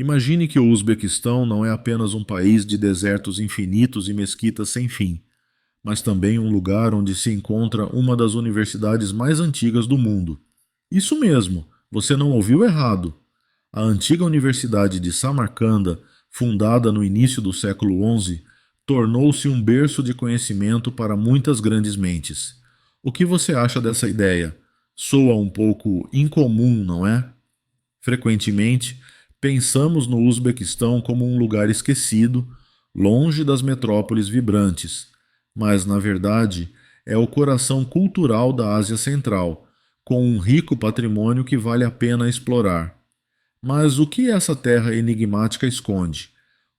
Imagine que o Uzbequistão não é apenas um país de desertos infinitos e mesquitas sem fim, mas também um lugar onde se encontra uma das universidades mais antigas do mundo. Isso mesmo, você não ouviu errado. A antiga Universidade de Samarcanda, fundada no início do século XI, tornou-se um berço de conhecimento para muitas grandes mentes. O que você acha dessa ideia? Soa um pouco incomum, não é? Frequentemente, pensamos no Uzbequistão como um lugar esquecido, longe das metrópoles vibrantes, mas, na verdade, é o coração cultural da Ásia Central, com um rico patrimônio que vale a pena explorar. Mas o que essa terra enigmática esconde?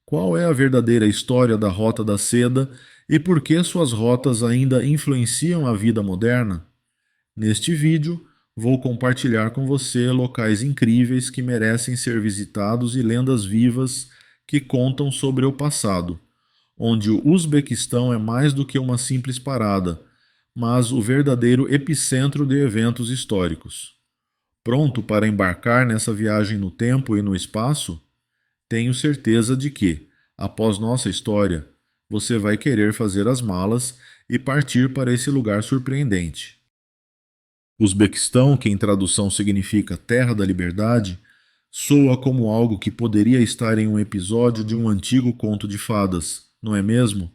Qual é a verdadeira história da Rota da Seda e por que suas rotas ainda influenciam a vida moderna? Neste vídeo, vou compartilhar com você locais incríveis que merecem ser visitados e lendas vivas que contam sobre o passado, onde o Uzbequistão é mais do que uma simples parada, mas o verdadeiro epicentro de eventos históricos. Pronto para embarcar nessa viagem no tempo e no espaço? Tenho certeza de que, após nossa história, você vai querer fazer as malas e partir para esse lugar surpreendente. Uzbequistão, que em tradução significa Terra da Liberdade, soa como algo que poderia estar em um episódio de um antigo conto de fadas, não é mesmo?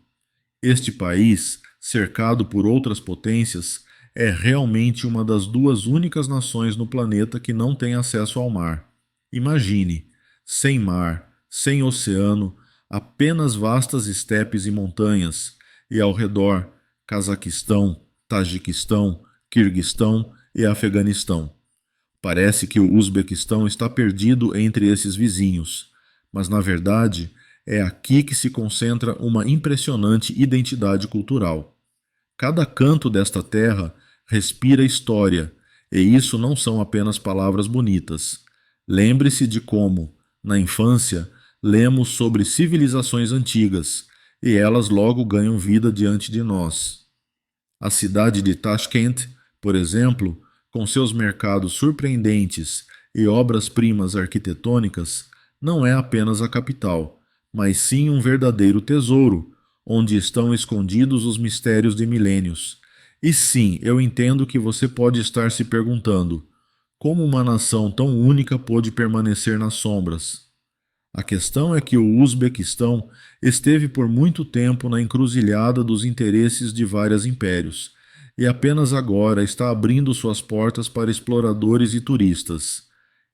Este país, cercado por outras potências, é realmente uma das duas únicas nações no planeta que não tem acesso ao mar. Imagine, sem mar, sem oceano, apenas vastas estepes e montanhas, e ao redor, Cazaquistão, Tajiquistão, Quirguistão e Afeganistão. Parece que o Uzbequistão está perdido entre esses vizinhos, mas na verdade é aqui que se concentra uma impressionante identidade cultural. Cada canto desta terra respira história, e isso não são apenas palavras bonitas. Lembre-se de como, na infância, lemos sobre civilizações antigas, e elas logo ganham vida diante de nós. A cidade de Tashkent, por exemplo, com seus mercados surpreendentes e obras-primas arquitetônicas, não é apenas a capital, mas sim um verdadeiro tesouro, onde estão escondidos os mistérios de milênios. E sim, eu entendo que você pode estar se perguntando: como uma nação tão única pôde permanecer nas sombras? A questão é que o Uzbequistão esteve por muito tempo na encruzilhada dos interesses de vários impérios, e apenas agora está abrindo suas portas para exploradores e turistas.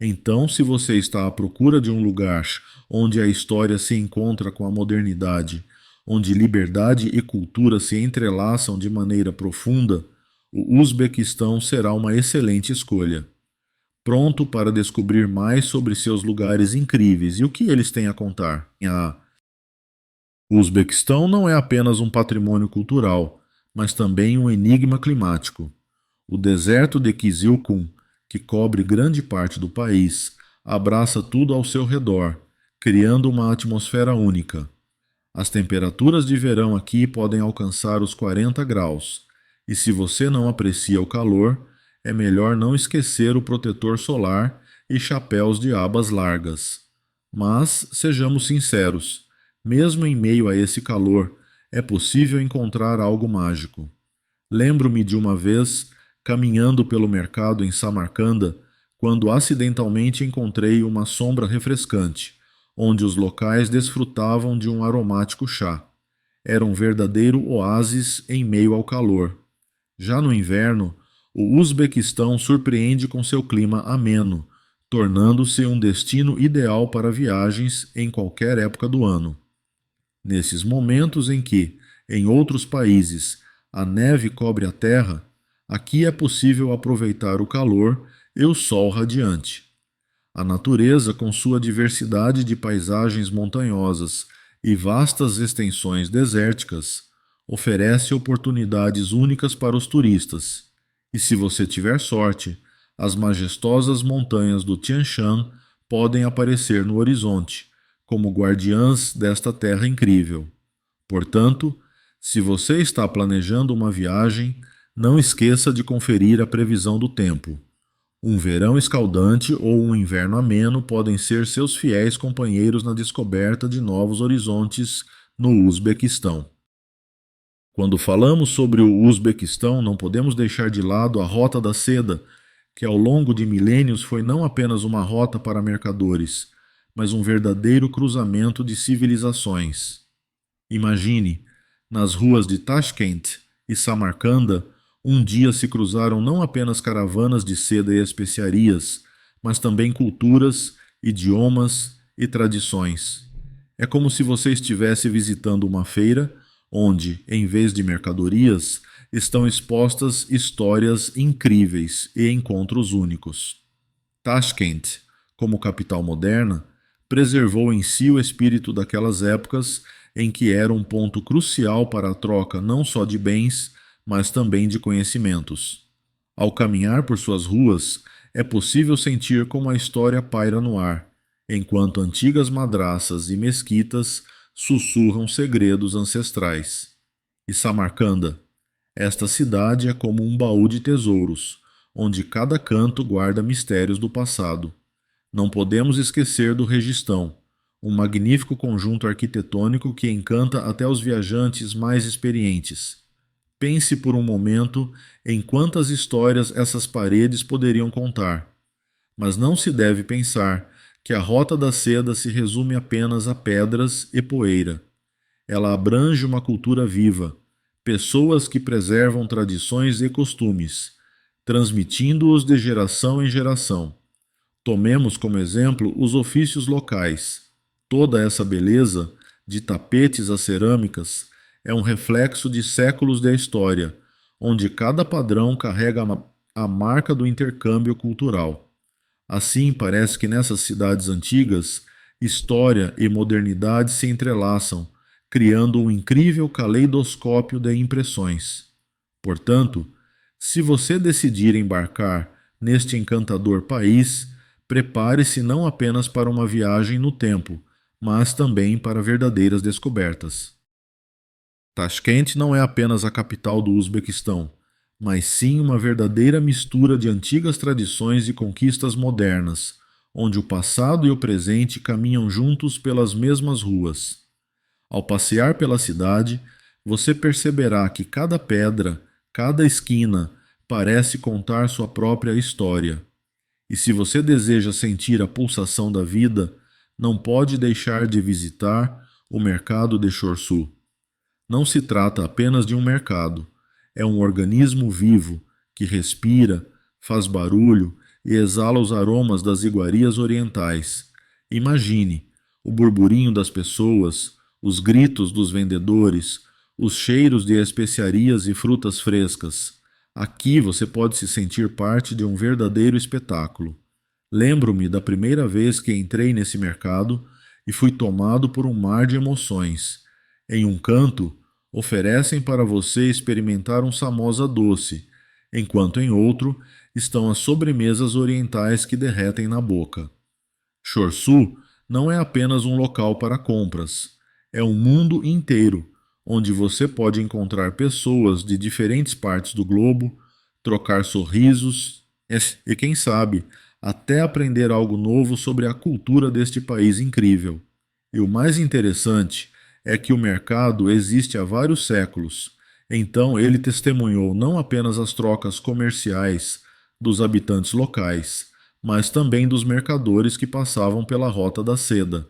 Então, se você está à procura de um lugar onde a história se encontra com a modernidade, onde liberdade e cultura se entrelaçam de maneira profunda, o Uzbequistão será uma excelente escolha. Pronto para descobrir mais sobre seus lugares incríveis e o que eles têm a contar? O Uzbequistão não é apenas um patrimônio cultural, mas também um enigma climático. O deserto de Kyzylkum, que cobre grande parte do país, abraça tudo ao seu redor, criando uma atmosfera única. As temperaturas de verão aqui podem alcançar os 40 graus, e se você não aprecia o calor, é melhor não esquecer o protetor solar e chapéus de abas largas. Mas, sejamos sinceros, mesmo em meio a esse calor, é possível encontrar algo mágico. Lembro-me de uma vez, caminhando pelo mercado em Samarcanda, quando acidentalmente encontrei uma sombra refrescante, onde os locais desfrutavam de um aromático chá. Era um verdadeiro oásis em meio ao calor. Já no inverno, o Uzbequistão surpreende com seu clima ameno, tornando-se um destino ideal para viagens em qualquer época do ano. Nesses momentos em que, em outros países, a neve cobre a terra, aqui é possível aproveitar o calor e o sol radiante. A natureza, com sua diversidade de paisagens montanhosas e vastas extensões desérticas, oferece oportunidades únicas para os turistas. E se você tiver sorte, as majestosas montanhas do Tian Shan podem aparecer no horizonte, como guardiãs desta terra incrível. Portanto, se você está planejando uma viagem, não esqueça de conferir a previsão do tempo. Um verão escaldante ou um inverno ameno podem ser seus fiéis companheiros na descoberta de novos horizontes no Uzbequistão. Quando falamos sobre o Uzbequistão, não podemos deixar de lado a Rota da Seda, que ao longo de milênios foi não apenas uma rota para mercadores, mas um verdadeiro cruzamento de civilizações. Imagine, nas ruas de Tashkent e Samarcanda, um dia se cruzaram não apenas caravanas de seda e especiarias, mas também culturas, idiomas e tradições. É como se você estivesse visitando uma feira onde, em vez de mercadorias, estão expostas histórias incríveis e encontros únicos. Tashkent, como capital moderna, preservou em si o espírito daquelas épocas em que era um ponto crucial para a troca não só de bens, mas também de conhecimentos. Ao caminhar por suas ruas, é possível sentir como a história paira no ar, enquanto antigas madraças e mesquitas sussurram segredos ancestrais. E Samarcanda? Esta cidade é como um baú de tesouros, onde cada canto guarda mistérios do passado. Não podemos esquecer do Registão, um magnífico conjunto arquitetônico que encanta até os viajantes mais experientes. Pense por um momento em quantas histórias essas paredes poderiam contar. Mas não se deve pensar que a Rota da Seda se resume apenas a pedras e poeira. Ela abrange uma cultura viva, pessoas que preservam tradições e costumes, transmitindo-os de geração em geração. Tomemos como exemplo os ofícios locais. Toda essa beleza, de tapetes a cerâmicas, é um reflexo de séculos da história, onde cada padrão carrega a marca do intercâmbio cultural. Assim, parece que nessas cidades antigas, história e modernidade se entrelaçam, criando um incrível caleidoscópio de impressões. Portanto, se você decidir embarcar neste encantador país, prepare-se não apenas para uma viagem no tempo, mas também para verdadeiras descobertas. Tashkent não é apenas a capital do Uzbequistão, mas sim uma verdadeira mistura de antigas tradições e conquistas modernas, onde o passado e o presente caminham juntos pelas mesmas ruas. Ao passear pela cidade, você perceberá que cada pedra, cada esquina, parece contar sua própria história. E se você deseja sentir a pulsação da vida, não pode deixar de visitar o mercado de Chorsu. Não se trata apenas de um mercado, é um organismo vivo que respira, faz barulho e exala os aromas das iguarias orientais. Imagine o burburinho das pessoas, os gritos dos vendedores, os cheiros de especiarias e frutas frescas. Aqui você pode se sentir parte de um verdadeiro espetáculo. Lembro-me da primeira vez que entrei nesse mercado e fui tomado por um mar de emoções. Em um canto, oferecem para você experimentar um samosa doce, enquanto em outro estão as sobremesas orientais que derretem na boca. Chorsu não é apenas um local para compras, é um mundo inteiro, onde você pode encontrar pessoas de diferentes partes do globo, trocar sorrisos e, quem sabe, até aprender algo novo sobre a cultura deste país incrível. E o mais interessante é que o mercado existe há vários séculos, então ele testemunhou não apenas as trocas comerciais dos habitantes locais, mas também dos mercadores que passavam pela Rota da Seda.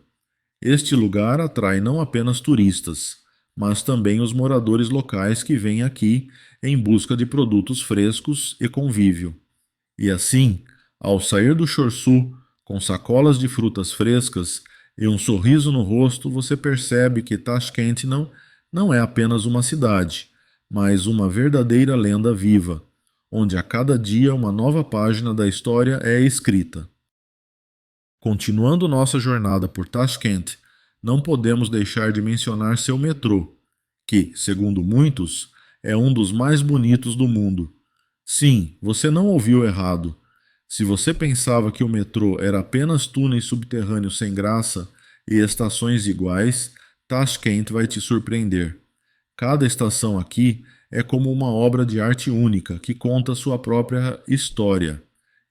Este lugar atrai não apenas turistas, mas também os moradores locais que vêm aqui em busca de produtos frescos e convívio. E assim, ao sair do Chorsu com sacolas de frutas frescas e um sorriso no rosto, você percebe que Tashkent não é apenas uma cidade, mas uma verdadeira lenda viva, onde a cada dia uma nova página da história é escrita. Continuando nossa jornada por Tashkent, não podemos deixar de mencionar seu metrô, que, segundo muitos, é um dos mais bonitos do mundo. Sim, você não ouviu errado. Se você pensava que o metrô era apenas túneis subterrâneos sem graça e estações iguais, Tashkent vai te surpreender. Cada estação aqui é como uma obra de arte única que conta sua própria história.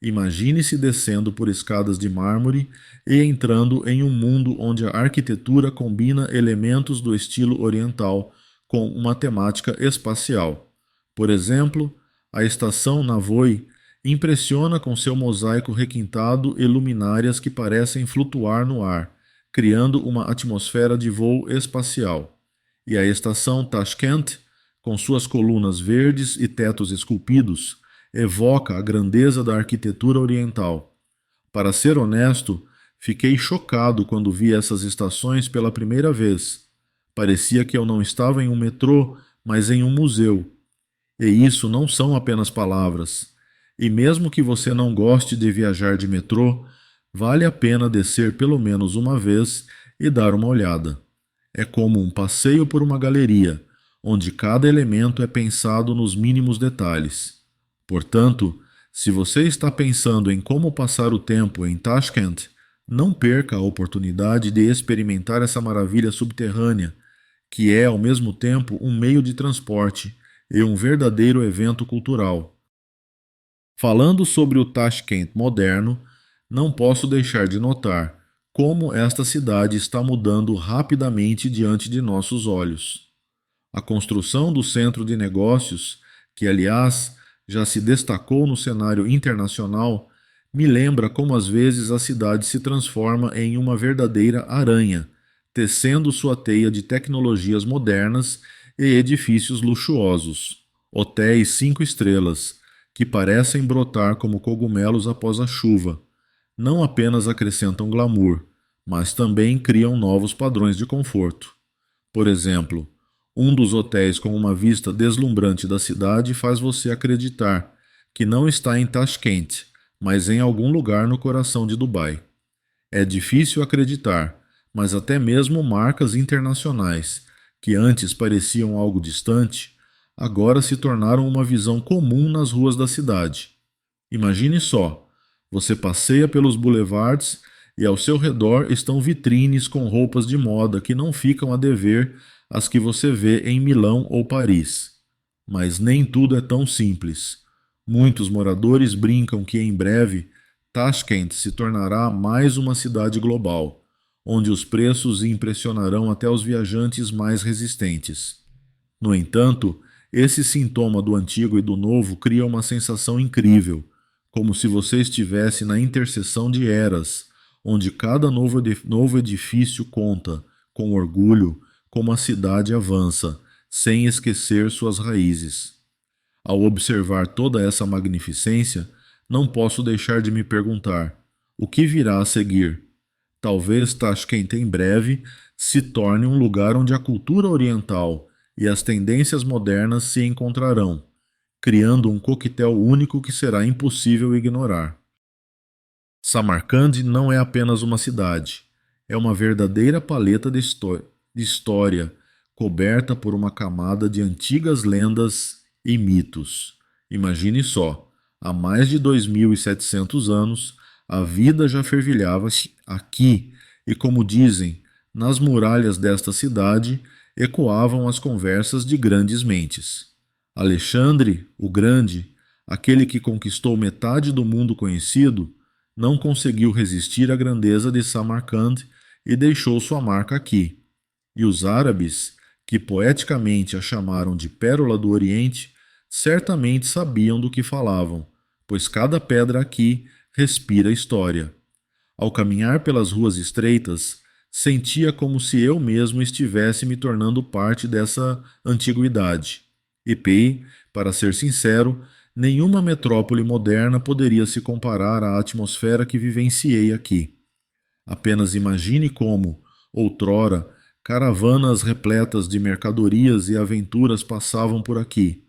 Imagine-se descendo por escadas de mármore e entrando em um mundo onde a arquitetura combina elementos do estilo oriental com uma temática espacial. Por exemplo, a estação Navoi impressiona com seu mosaico requintado e luminárias que parecem flutuar no ar, criando uma atmosfera de voo espacial. E a estação Tashkent, com suas colunas verdes e tetos esculpidos, evoca a grandeza da arquitetura oriental. Para ser honesto, fiquei chocado quando vi essas estações pela primeira vez. Parecia que eu não estava em um metrô, mas em um museu. E isso não são apenas palavras. E mesmo que você não goste de viajar de metrô, vale a pena descer pelo menos uma vez e dar uma olhada. É como um passeio por uma galeria, onde cada elemento é pensado nos mínimos detalhes. Portanto, se você está pensando em como passar o tempo em Tashkent, não perca a oportunidade de experimentar essa maravilha subterrânea, que é ao mesmo tempo um meio de transporte e um verdadeiro evento cultural. Falando sobre o Tashkent moderno, não posso deixar de notar como esta cidade está mudando rapidamente diante de nossos olhos. A construção do centro de negócios, que aliás já se destacou no cenário internacional, me lembra como às vezes a cidade se transforma em uma verdadeira aranha, tecendo sua teia de tecnologias modernas e edifícios luxuosos, hotéis 5 estrelas, que parecem brotar como cogumelos após a chuva. Não apenas acrescentam glamour, mas também criam novos padrões de conforto. Por exemplo, um dos hotéis com uma vista deslumbrante da cidade faz você acreditar que não está em Tashkent, mas em algum lugar no coração de Dubai. É difícil acreditar, mas até mesmo marcas internacionais, que antes pareciam algo distante, agora se tornaram uma visão comum nas ruas da cidade. Imagine só, você passeia pelos boulevards e ao seu redor estão vitrines com roupas de moda que não ficam a dever às que você vê em Milão ou Paris. Mas nem tudo é tão simples. Muitos moradores brincam que em breve Tashkent se tornará mais uma cidade global, onde os preços impressionarão até os viajantes mais resistentes. No entanto, esse sintoma do antigo e do novo cria uma sensação incrível, como se você estivesse na interseção de eras, onde cada novo edifício conta, com orgulho, como a cidade avança, sem esquecer suas raízes. Ao observar toda essa magnificência, não posso deixar de me perguntar: o que virá a seguir? Talvez Tashkent em breve se torne um lugar onde a cultura oriental e as tendências modernas se encontrarão, criando um coquetel único que será impossível ignorar. Samarcande não é apenas uma cidade, é uma verdadeira paleta de história, coberta por uma camada de antigas lendas e mitos. Imagine só, há mais de 2.700 anos, a vida já fervilhava aqui e, como dizem, nas muralhas desta cidade ecoavam as conversas de grandes mentes. Alexandre, o Grande, aquele que conquistou metade do mundo conhecido, não conseguiu resistir à grandeza de Samarcand e deixou sua marca aqui. E os árabes, que poeticamente a chamaram de Pérola do Oriente, certamente sabiam do que falavam, pois cada pedra aqui respira história. Ao caminhar pelas ruas estreitas, sentia como se eu mesmo estivesse me tornando parte dessa antiguidade. E, para ser sincero, nenhuma metrópole moderna poderia se comparar à atmosfera que vivenciei aqui. Apenas imagine como, outrora, caravanas repletas de mercadorias e aventuras passavam por aqui,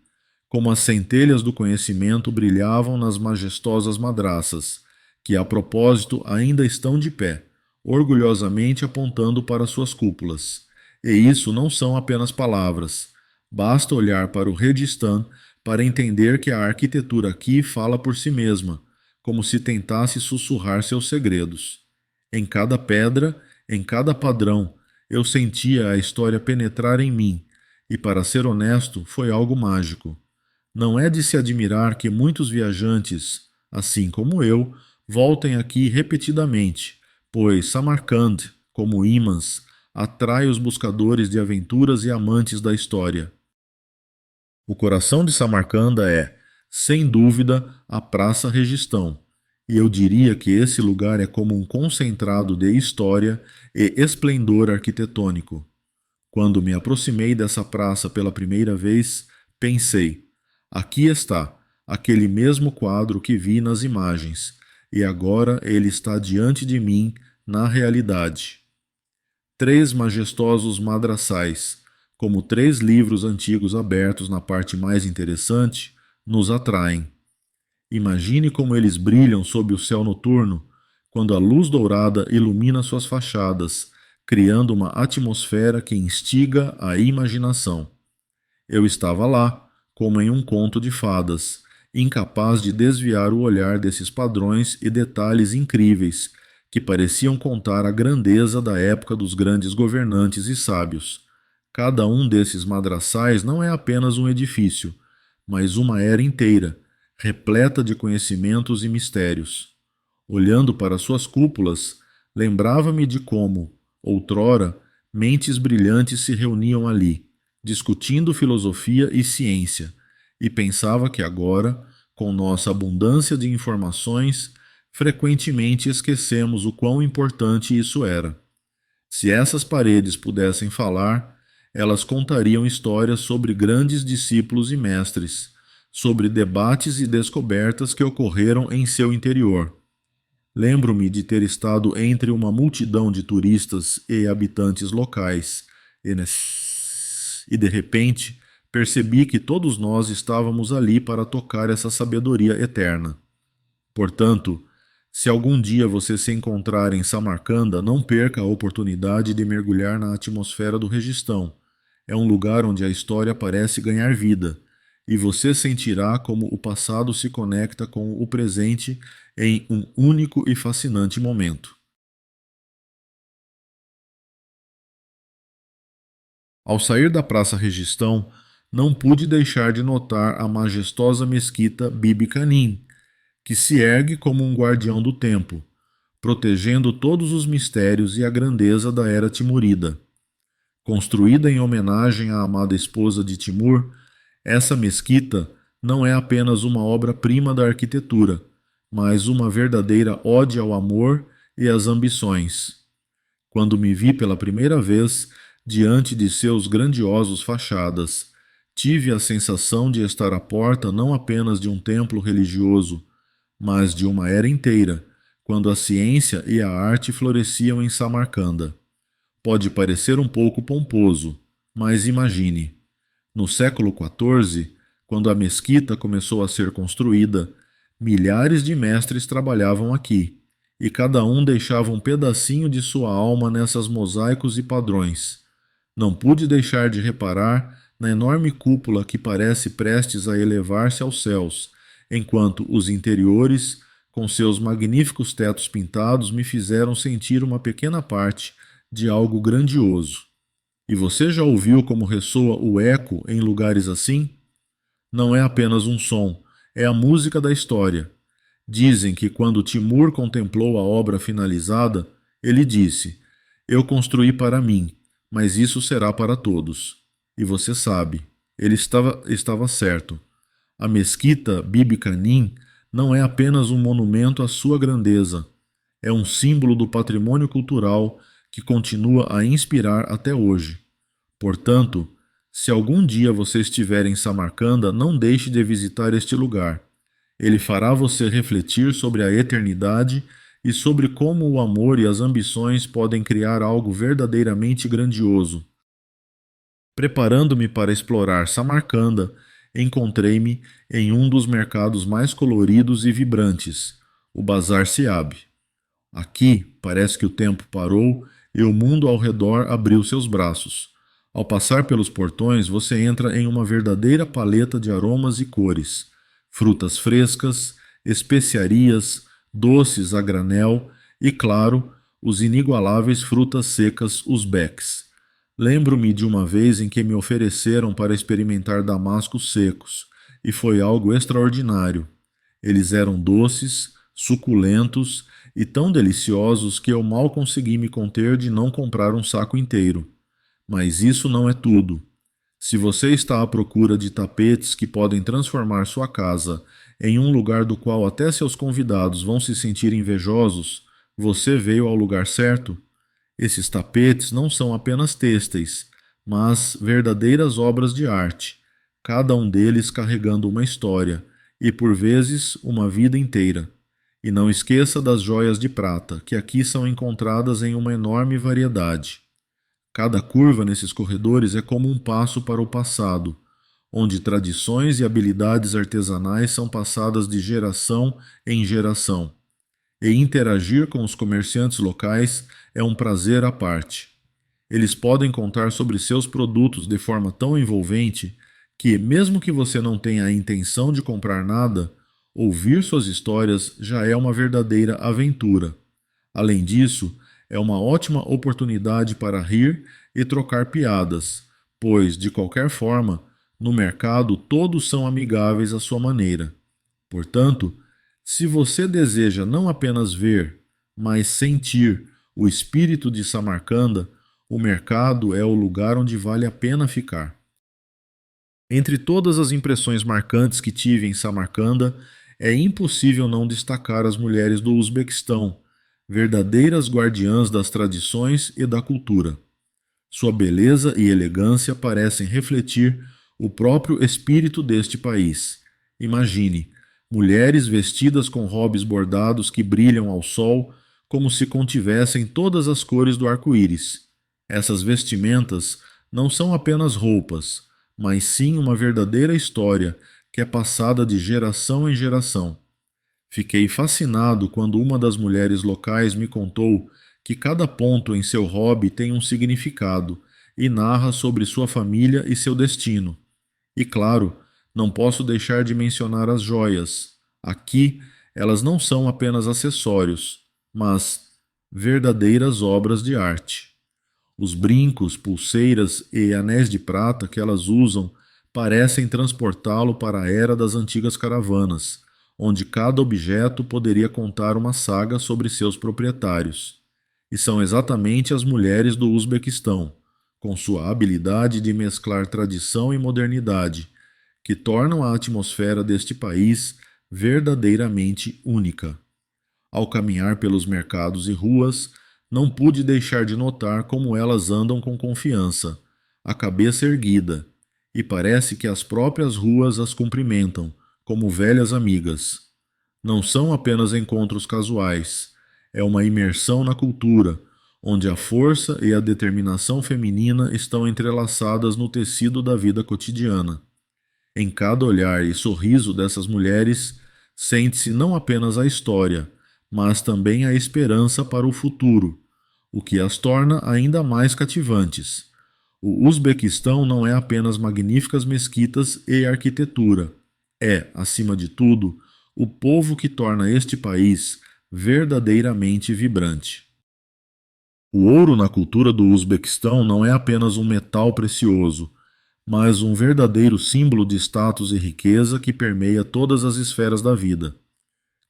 como as centelhas do conhecimento brilhavam nas majestosas madraças, que a propósito ainda estão de pé, orgulhosamente apontando para suas cúpulas. E isso não são apenas palavras. Basta olhar para o Redistan para entender que a arquitetura aqui fala por si mesma, como se tentasse sussurrar seus segredos. Em cada pedra, em cada padrão, eu sentia a história penetrar em mim, e para ser honesto, foi algo mágico. Não é de se admirar que muitos viajantes, assim como eu, voltem aqui repetidamente, pois Samarcand, como ímãs, atrai os buscadores de aventuras e amantes da história. O coração de Samarcanda é, sem dúvida, a Praça Registão, e eu diria que esse lugar é como um concentrado de história e esplendor arquitetônico. Quando me aproximei dessa praça pela primeira vez, pensei: aqui está, aquele mesmo quadro que vi nas imagens, e agora ele está diante de mim na realidade. Três majestosos madraçais, como três livros antigos abertos na parte mais interessante, nos atraem. Imagine como eles brilham sob o céu noturno, quando a luz dourada ilumina suas fachadas, criando uma atmosfera que instiga a imaginação. Eu estava lá, como em um conto de fadas, incapaz de desviar o olhar desses padrões e detalhes incríveis que pareciam contar a grandeza da época dos grandes governantes e sábios. Cada um desses madraçais não é apenas um edifício, mas uma era inteira, repleta de conhecimentos e mistérios. Olhando para suas cúpulas, lembrava-me de como, outrora, mentes brilhantes se reuniam ali, discutindo filosofia e ciência, e pensava que agora, com nossa abundância de informações, frequentemente esquecemos o quão importante isso era. Se essas paredes pudessem falar, elas contariam histórias sobre grandes discípulos e mestres, sobre debates e descobertas que ocorreram em seu interior. Lembro-me de ter estado entre uma multidão de turistas e habitantes locais, e de repente percebi que todos nós estávamos ali para tocar essa sabedoria eterna. Portanto, se algum dia você se encontrar em Samarcanda, não perca a oportunidade de mergulhar na atmosfera do Registão. É um lugar onde a história parece ganhar vida, e você sentirá como o passado se conecta com o presente em um único e fascinante momento. Ao sair da Praça Registão, não pude deixar de notar a majestosa mesquita Bibi Canim, que se ergue como um guardião do tempo, protegendo todos os mistérios e a grandeza da era timurida. Construída em homenagem à amada esposa de Timur, essa mesquita não é apenas uma obra-prima da arquitetura, mas uma verdadeira ode ao amor e às ambições. Quando me vi pela primeira vez diante de seus grandiosos fachadas, tive a sensação de estar à porta não apenas de um templo religioso, mas de uma era inteira, quando a ciência e a arte floresciam em Samarcanda. Pode parecer um pouco pomposo, mas imagine. No século XIV, quando a mesquita começou a ser construída, milhares de mestres trabalhavam aqui, e cada um deixava um pedacinho de sua alma nessas mosaicos e padrões. Não pude deixar de reparar na enorme cúpula que parece prestes a elevar-se aos céus, enquanto os interiores, com seus magníficos tetos pintados, me fizeram sentir uma pequena parte de algo grandioso. E você já ouviu como ressoa o eco em lugares assim? Não é apenas um som, é a música da história. Dizem que quando Timur contemplou a obra finalizada, ele disse: Eu construí para mim, mas isso será para todos. E você sabe, ele estava certo. A mesquita Bibi Canim não é apenas um monumento à sua grandeza, é um símbolo do patrimônio cultural que continua a inspirar até hoje. Portanto, se algum dia você estiver em Samarcanda, não deixe de visitar este lugar. Ele fará você refletir sobre a eternidade e sobre como o amor e as ambições podem criar algo verdadeiramente grandioso. Preparando-me para explorar Samarcanda, encontrei-me em um dos mercados mais coloridos e vibrantes, o Bazar Siab. Aqui parece que o tempo parou e o mundo ao redor abriu seus braços. Ao passar pelos portões, você entra em uma verdadeira paleta de aromas e cores: frutas frescas, especiarias, doces a granel e, claro, os inigualáveis frutas secas uzbeques. Lembro-me de uma vez em que me ofereceram para experimentar damascos secos, e foi algo extraordinário. Eles eram doces, suculentos e tão deliciosos que eu mal consegui me conter de não comprar um saco inteiro. Mas isso não é tudo. Se você está à procura de tapetes que podem transformar sua casa em um lugar do qual até seus convidados vão se sentir invejosos, você veio ao lugar certo. Esses tapetes não são apenas têxteis, mas verdadeiras obras de arte, cada um deles carregando uma história e, por vezes, uma vida inteira. E não esqueça das joias de prata, que aqui são encontradas em uma enorme variedade. Cada curva nesses corredores é como um passo para o passado, onde tradições e habilidades artesanais são passadas de geração em geração. E interagir com os comerciantes locais é um prazer à parte. Eles podem contar sobre seus produtos de forma tão envolvente que, mesmo que você não tenha a intenção de comprar nada, ouvir suas histórias já é uma verdadeira aventura. Além disso, é uma ótima oportunidade para rir e trocar piadas, pois, de qualquer forma, no mercado todos são amigáveis à sua maneira. Portanto, se você deseja não apenas ver, mas sentir o espírito de Samarcanda, o mercado é o lugar onde vale a pena ficar. Entre todas as impressões marcantes que tive em Samarcanda, é impossível não destacar as mulheres do Uzbequistão, verdadeiras guardiãs das tradições e da cultura. Sua beleza e elegância parecem refletir o próprio espírito deste país. Imagine, mulheres vestidas com robes bordados que brilham ao sol como se contivessem todas as cores do arco-íris. Essas vestimentas não são apenas roupas, mas sim uma verdadeira história que é passada de geração em geração. Fiquei fascinado quando uma das mulheres locais me contou que cada ponto em seu hobby tem um significado e narra sobre sua família e seu destino. E claro, não posso deixar de mencionar as joias. Aqui, elas não são apenas acessórios, mas verdadeiras obras de arte. Os brincos, pulseiras e anéis de prata que elas usam parecem transportá-lo para a era das antigas caravanas, onde cada objeto poderia contar uma saga sobre seus proprietários. E são exatamente as mulheres do Uzbequistão, com sua habilidade de mesclar tradição e modernidade, que tornam a atmosfera deste país verdadeiramente única. Ao caminhar pelos mercados e ruas, não pude deixar de notar como elas andam com confiança, a cabeça erguida, e parece que as próprias ruas as cumprimentam, como velhas amigas. Não são apenas encontros casuais, é uma imersão na cultura, onde a força e a determinação feminina estão entrelaçadas no tecido da vida cotidiana. Em cada olhar e sorriso dessas mulheres, sente-se não apenas a história, mas também a esperança para o futuro, o que as torna ainda mais cativantes. O Uzbequistão não é apenas magníficas mesquitas e arquitetura, é, acima de tudo, o povo que torna este país verdadeiramente vibrante. O ouro na cultura do Uzbequistão não é apenas um metal precioso, mas um verdadeiro símbolo de status e riqueza que permeia todas as esferas da vida.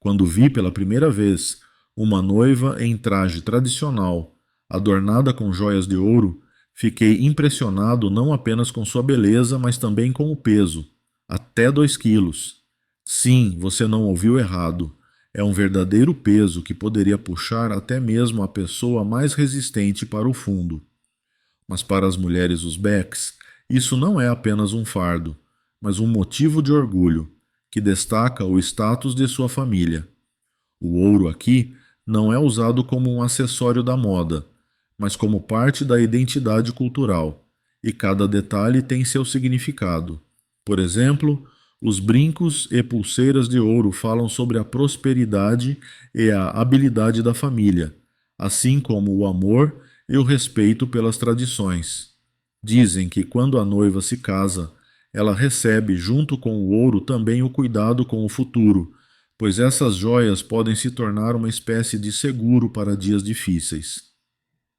Quando vi pela primeira vez uma noiva em traje tradicional, adornada com joias de ouro, fiquei impressionado não apenas com sua beleza, mas também com o peso, até 2 quilos. Sim, você não ouviu errado. É um verdadeiro peso que poderia puxar até mesmo a pessoa mais resistente para o fundo. Mas para as mulheres uzbeques, isso não é apenas um fardo, mas um motivo de orgulho, que destaca o status de sua família. O ouro aqui não é usado como um acessório da moda, mas como parte da identidade cultural, e cada detalhe tem seu significado. Por exemplo, os brincos e pulseiras de ouro falam sobre a prosperidade e a habilidade da família, assim como o amor e o respeito pelas tradições. Dizem que quando a noiva se casa, ela recebe junto com o ouro também o cuidado com o futuro, pois essas joias podem se tornar uma espécie de seguro para dias difíceis.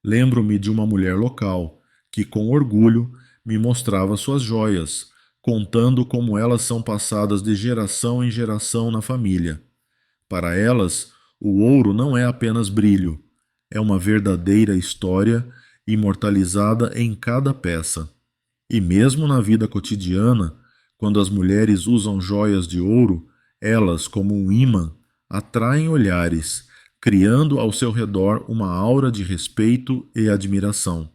Lembro-me de uma mulher local que, com orgulho, me mostrava suas joias, contando como elas são passadas de geração em geração na família. Para elas, o ouro não é apenas brilho, é uma verdadeira história imortalizada em cada peça. E mesmo na vida cotidiana, quando as mulheres usam joias de ouro, elas, como um ímã, atraem olhares, criando ao seu redor uma aura de respeito e admiração.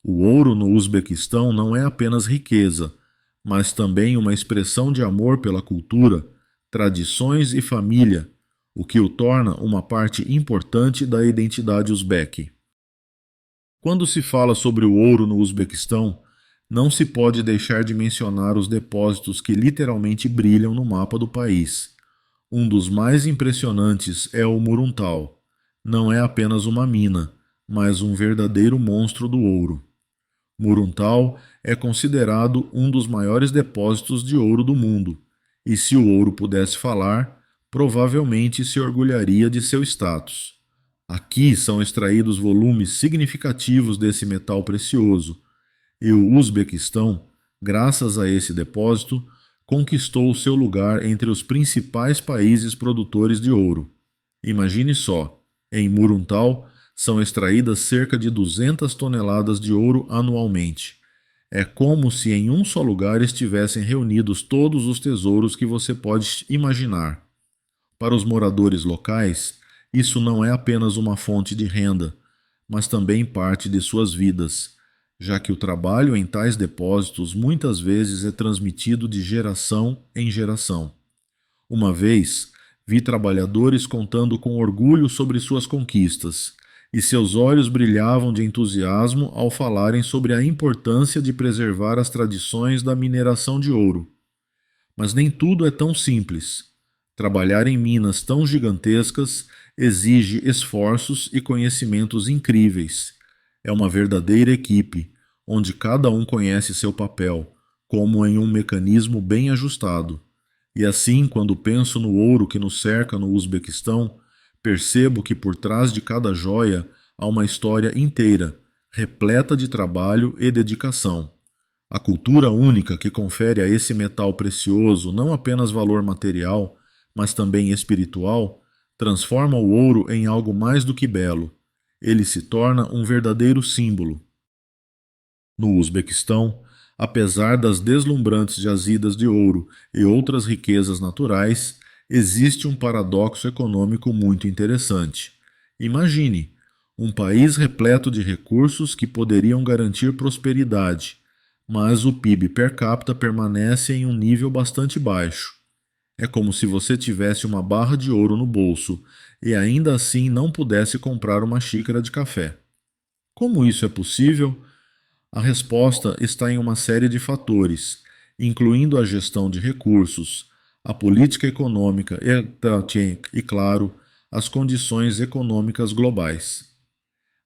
O ouro no Uzbequistão não é apenas riqueza, mas também uma expressão de amor pela cultura, tradições e família, o que o torna uma parte importante da identidade uzbeque. Quando se fala sobre o ouro no Uzbequistão, não se pode deixar de mencionar os depósitos que literalmente brilham no mapa do país. Um dos mais impressionantes é o Muruntal. Não é apenas uma mina, mas um verdadeiro monstro do ouro. Muruntal é considerado um dos maiores depósitos de ouro do mundo, e se o ouro pudesse falar, provavelmente se orgulharia de seu status. Aqui são extraídos volumes significativos desse metal precioso, e o Uzbequistão, graças a esse depósito, conquistou seu lugar entre os principais países produtores de ouro. Imagine só, em Muruntal são extraídas cerca de 200 toneladas de ouro anualmente. É como se em um só lugar estivessem reunidos todos os tesouros que você pode imaginar. Para os moradores locais, isso não é apenas uma fonte de renda, mas também parte de suas vidas, já que o trabalho em tais depósitos muitas vezes é transmitido de geração em geração. Uma vez, vi trabalhadores contando com orgulho sobre suas conquistas, e seus olhos brilhavam de entusiasmo ao falarem sobre a importância de preservar as tradições da mineração de ouro. Mas nem tudo é tão simples. Trabalhar em minas tão gigantescas exige esforços e conhecimentos incríveis. É uma verdadeira equipe, onde cada um conhece seu papel, como em um mecanismo bem ajustado. E assim, quando penso no ouro que nos cerca no Uzbequistão, percebo que por trás de cada joia há uma história inteira, repleta de trabalho e dedicação. A cultura única que confere a esse metal precioso não apenas valor material, mas também espiritual, transforma o ouro em algo mais do que belo. Ele se torna um verdadeiro símbolo. No Uzbequistão, apesar das deslumbrantes jazidas de ouro e outras riquezas naturais, existe um paradoxo econômico muito interessante. Imagine, um país repleto de recursos que poderiam garantir prosperidade, mas o PIB per capita permanece em um nível bastante baixo. É como se você tivesse uma barra de ouro no bolso e ainda assim não pudesse comprar uma xícara de café. Como isso é possível? A resposta está em uma série de fatores, incluindo a gestão de recursos, a política econômica e, claro, as condições econômicas globais.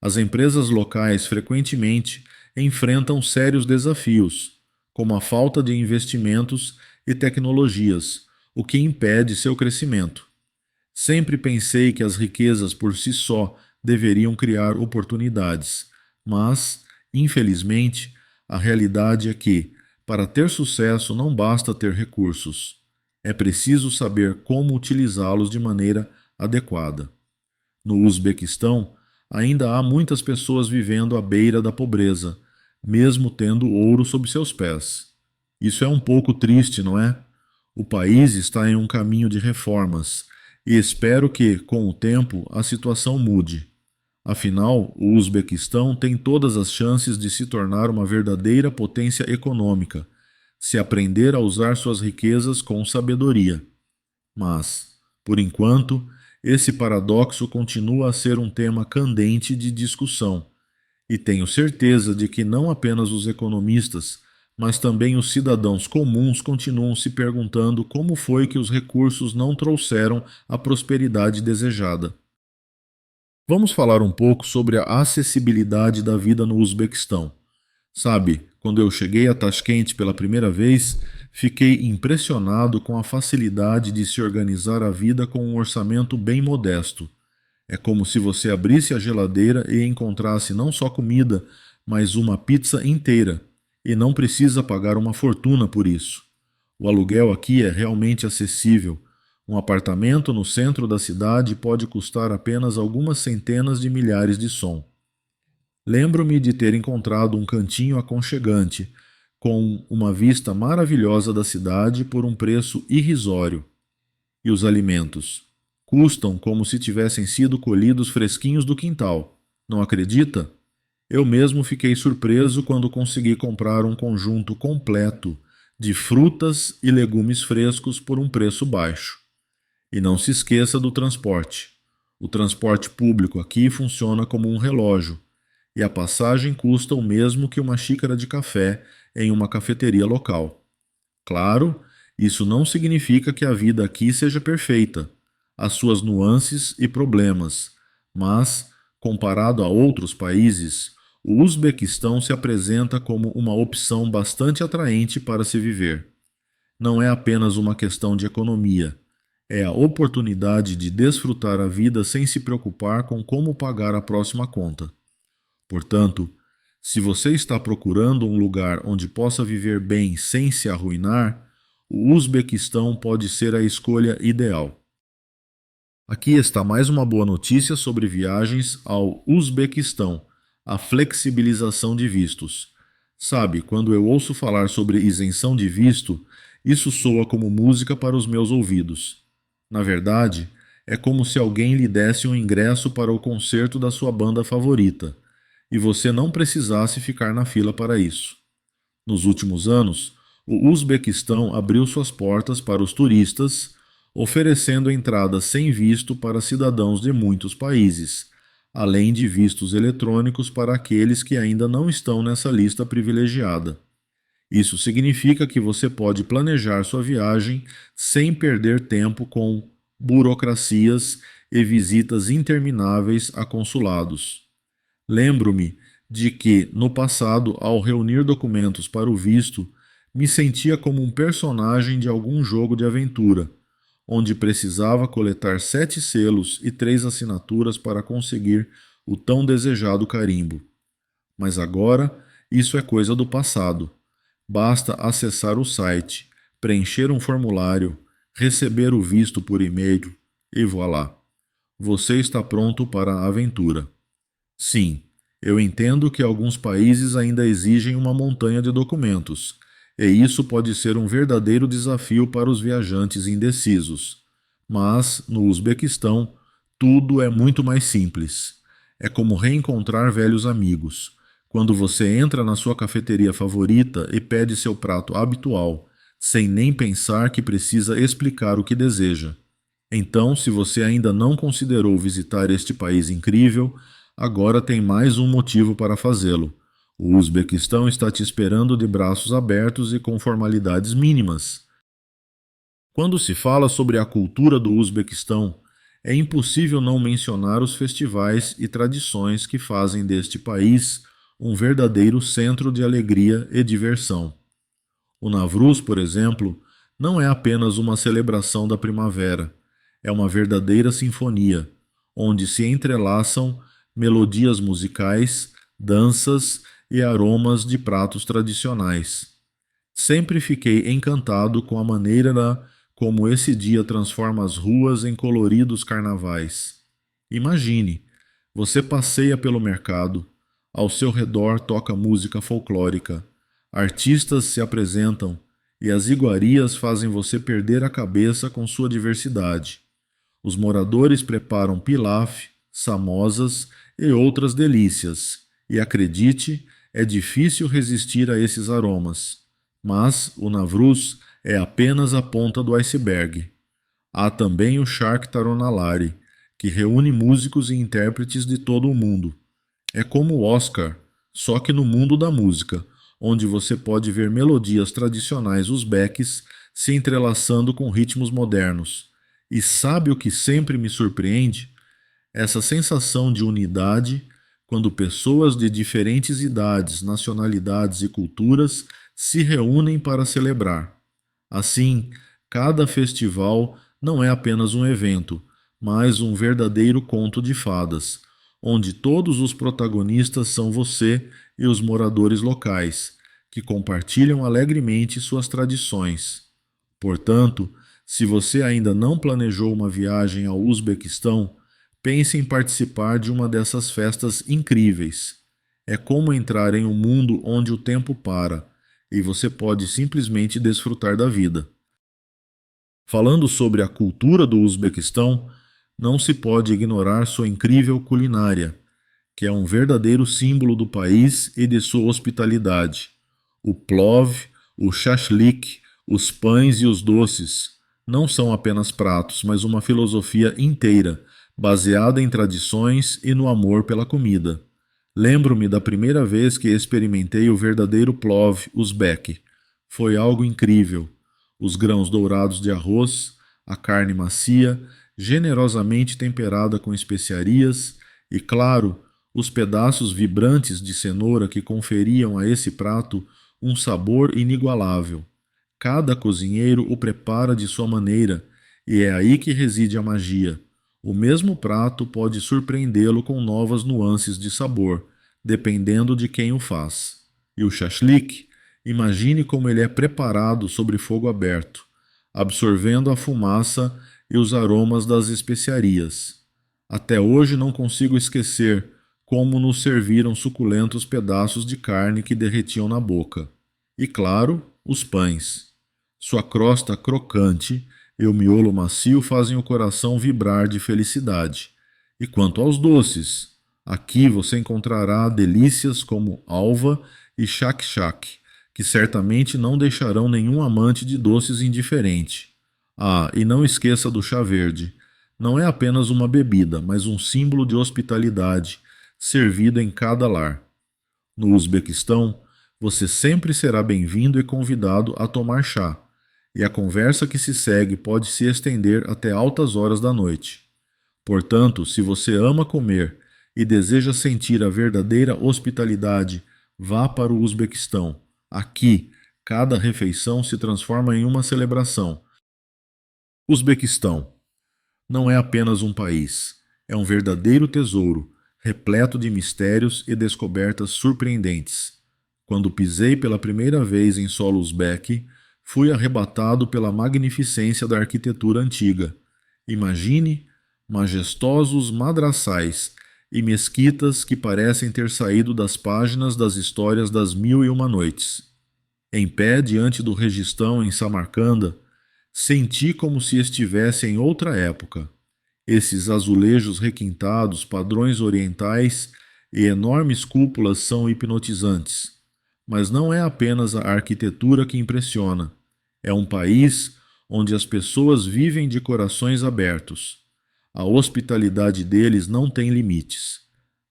As empresas locais frequentemente enfrentam sérios desafios, como a falta de investimentos e tecnologias, o que impede seu crescimento. Sempre pensei que as riquezas por si só deveriam criar oportunidades, mas, infelizmente, a realidade é que, para ter sucesso, não basta ter recursos. É preciso saber como utilizá-los de maneira adequada. No Uzbequistão, ainda há muitas pessoas vivendo à beira da pobreza, mesmo tendo ouro sob seus pés. Isso é um pouco triste, não é? O país está em um caminho de reformas e espero que, com o tempo, a situação mude. Afinal, o Uzbequistão tem todas as chances de se tornar uma verdadeira potência econômica, se aprender a usar suas riquezas com sabedoria. Mas, por enquanto, esse paradoxo continua a ser um tema candente de discussão, e tenho certeza de que não apenas os economistas, mas também os cidadãos comuns continuam se perguntando como foi que os recursos não trouxeram a prosperidade desejada. Vamos falar um pouco sobre a acessibilidade da vida no Uzbequistão. Sabe, quando eu cheguei a Tashkent pela primeira vez, fiquei impressionado com a facilidade de se organizar a vida com um orçamento bem modesto. É como se você abrisse a geladeira e encontrasse não só comida, mas uma pizza inteira. e não precisa pagar uma fortuna por isso. O aluguel aqui é realmente acessível. Um apartamento no centro da cidade pode custar apenas algumas centenas de milhares de som. Lembro-me de ter encontrado um cantinho aconchegante, com uma vista maravilhosa da cidade por um preço irrisório. E os alimentos? Custam como se tivessem sido colhidos fresquinhos do quintal. Não acredita? Eu mesmo fiquei surpreso quando consegui comprar um conjunto completo de frutas e legumes frescos por um preço baixo. E não se esqueça do transporte. O transporte público aqui funciona como um relógio, e a passagem custa o mesmo que uma xícara de café em uma cafeteria local. Claro, isso não significa que a vida aqui seja perfeita. Há suas nuances e problemas, mas, comparado a outros países, o Uzbequistão se apresenta como uma opção bastante atraente para se viver. Não é apenas uma questão de economia, é a oportunidade de desfrutar a vida sem se preocupar com como pagar a próxima conta. Portanto, se você está procurando um lugar onde possa viver bem sem se arruinar, o Uzbequistão pode ser a escolha ideal. Aqui está mais uma boa notícia sobre viagens ao Uzbequistão: a flexibilização de vistos. Sabe, quando eu ouço falar sobre isenção de visto, isso soa como música para os meus ouvidos. Na verdade, é como se alguém lhe desse um ingresso para o concerto da sua banda favorita, e você não precisasse ficar na fila para isso. Nos últimos anos, o Uzbequistão abriu suas portas para os turistas, oferecendo entrada sem visto para cidadãos de muitos países, além de vistos eletrônicos para aqueles que ainda não estão nessa lista privilegiada. Isso significa que você pode planejar sua viagem sem perder tempo com burocracias e visitas intermináveis a consulados. Lembro-me de que, no passado, ao reunir documentos para o visto, me sentia como um personagem de algum jogo de aventura, onde precisava coletar 7 selos e 3 assinaturas para conseguir o tão desejado carimbo. Mas agora, isso é coisa do passado. Basta acessar o site, preencher um formulário, receber o visto por e-mail e voilá. Você está pronto para a aventura. Sim, eu entendo que alguns países ainda exigem uma montanha de documentos, e isso pode ser um verdadeiro desafio para os viajantes indecisos. Mas, no Uzbequistão, tudo é muito mais simples. É como reencontrar velhos amigos. Quando você entra na sua cafeteria favorita e pede seu prato habitual, sem nem pensar que precisa explicar o que deseja. Então, se você ainda não considerou visitar este país incrível, agora tem mais um motivo para fazê-lo. O Uzbequistão está te esperando de braços abertos e com formalidades mínimas. Quando se fala sobre a cultura do Uzbequistão, é impossível não mencionar os festivais e tradições que fazem deste país um verdadeiro centro de alegria e diversão. O Navruz, por exemplo, não é apenas uma celebração da primavera, é uma verdadeira sinfonia, onde se entrelaçam melodias musicais, danças e aromas de pratos tradicionais. Sempre fiquei encantado com a maneira como esse dia transforma as ruas em coloridos carnavais. Imagine, você passeia pelo mercado, ao seu redor toca música folclórica, artistas se apresentam e as iguarias fazem você perder a cabeça com sua diversidade. Os moradores preparam pilaf, samosas e outras delícias, e acredite, é difícil resistir a esses aromas. Mas o Navruz é apenas a ponta do iceberg. Há também o Shark Taronalari, que reúne músicos e intérpretes de todo o mundo. É como o Oscar, só que no mundo da música, onde você pode ver melodias tradicionais uzbeques se entrelaçando com ritmos modernos. E sabe o que sempre me surpreende? Essa sensação de unidade quando pessoas de diferentes idades, nacionalidades e culturas se reúnem para celebrar. Assim, cada festival não é apenas um evento, mas um verdadeiro conto de fadas, onde todos os protagonistas são você e os moradores locais, que compartilham alegremente suas tradições. Portanto, se você ainda não planejou uma viagem ao Uzbequistão, pense em participar de uma dessas festas incríveis. É como entrar em um mundo onde o tempo para e você pode simplesmente desfrutar da vida. Falando sobre a cultura do Uzbequistão, não se pode ignorar sua incrível culinária, que é um verdadeiro símbolo do país e de sua hospitalidade. O plov, o shashlik, os pães e os doces não são apenas pratos, mas uma filosofia inteira, baseada em tradições e no amor pela comida. Lembro-me da primeira vez que experimentei o verdadeiro plov uzbek. Foi algo incrível. Os grãos dourados de arroz, a carne macia, generosamente temperada com especiarias e, claro, os pedaços vibrantes de cenoura que conferiam a esse prato um sabor inigualável. Cada cozinheiro o prepara de sua maneira, e é aí que reside a magia. O mesmo prato pode surpreendê-lo com novas nuances de sabor, dependendo de quem o faz. E o shashlik, imagine como ele é preparado sobre fogo aberto, absorvendo a fumaça e os aromas das especiarias. Até hoje não consigo esquecer como nos serviram suculentos pedaços de carne que derretiam na boca. E claro, os pães. Sua crosta crocante e o miolo macio fazem o coração vibrar de felicidade. E quanto aos doces, aqui você encontrará delícias como alva e shak-shak, que certamente não deixarão nenhum amante de doces indiferente. Ah, e não esqueça do chá verde. Não é apenas uma bebida, mas um símbolo de hospitalidade, servido em cada lar. No Uzbequistão, você sempre será bem-vindo e convidado a tomar chá, e a conversa que se segue pode se estender até altas horas da noite. Portanto, se você ama comer e deseja sentir a verdadeira hospitalidade, vá para o Uzbequistão. Aqui, cada refeição se transforma em uma celebração. Uzbequistão não é apenas um país, é um verdadeiro tesouro, repleto de mistérios e descobertas surpreendentes. Quando pisei pela primeira vez em solo uzbeque, fui arrebatado pela magnificência da arquitetura antiga. Imagine majestosos madraçais e mesquitas que parecem ter saído das páginas das histórias das Mil e Uma Noites. Em pé diante do registão em Samarcanda, senti como se estivesse em outra época. Esses azulejos requintados, padrões orientais e enormes cúpulas são hipnotizantes. Mas não é apenas a arquitetura que impressiona. É um país onde as pessoas vivem de corações abertos. A hospitalidade deles não tem limites.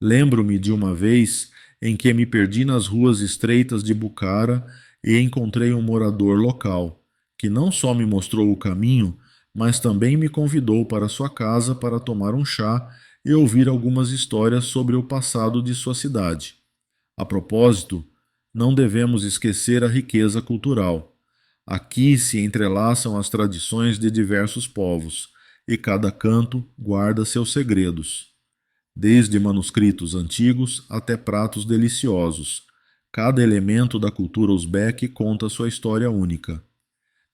Lembro-me de uma vez em que me perdi nas ruas estreitas de Bucara e encontrei um morador local, que não só me mostrou o caminho, mas também me convidou para sua casa para tomar um chá e ouvir algumas histórias sobre o passado de sua cidade. A propósito, não devemos esquecer a riqueza cultural. Aqui se entrelaçam as tradições de diversos povos, e cada canto guarda seus segredos. Desde manuscritos antigos até pratos deliciosos, cada elemento da cultura uzbeque conta sua história única.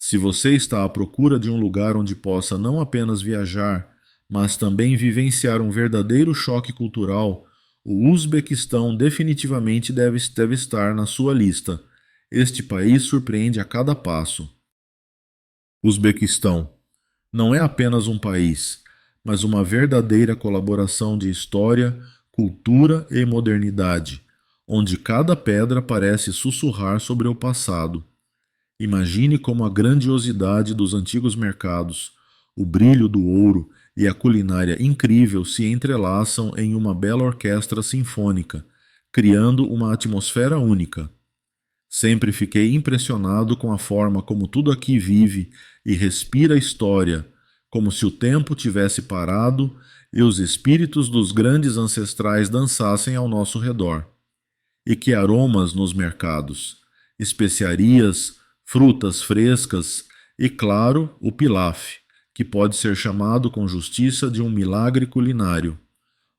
Se você está à procura de um lugar onde possa não apenas viajar, mas também vivenciar um verdadeiro choque cultural, o Uzbequistão definitivamente deve estar na sua lista. Este país surpreende a cada passo. Uzbequistão não é apenas um país, mas uma verdadeira colaboração de história, cultura e modernidade, onde cada pedra parece sussurrar sobre o passado. Imagine como a grandiosidade dos antigos mercados, o brilho do ouro e a culinária incrível se entrelaçam em uma bela orquestra sinfônica, criando uma atmosfera única. Sempre fiquei impressionado com a forma como tudo aqui vive e respira história, como se o tempo tivesse parado e os espíritos dos grandes ancestrais dançassem ao nosso redor. E que aromas nos mercados, especiarias, frutas frescas e, claro, o pilaf, que pode ser chamado com justiça de um milagre culinário.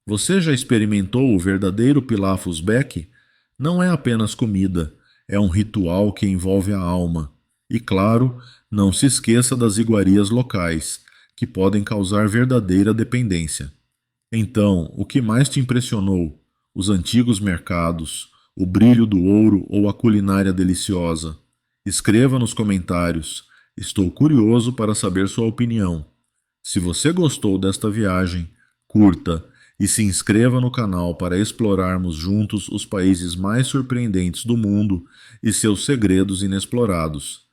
Você já experimentou o verdadeiro pilaf uzbek? Não é apenas comida, É um ritual que envolve a alma. E claro, não se esqueça das iguarias locais, que podem causar verdadeira dependência. Então, o que mais te impressionou? Os antigos mercados, o brilho do ouro ou a culinária deliciosa? Escreva nos comentários. Estou curioso para saber sua opinião. Se você gostou desta viagem, curta e se inscreva no canal para explorarmos juntos os países mais surpreendentes do mundo e seus segredos inexplorados.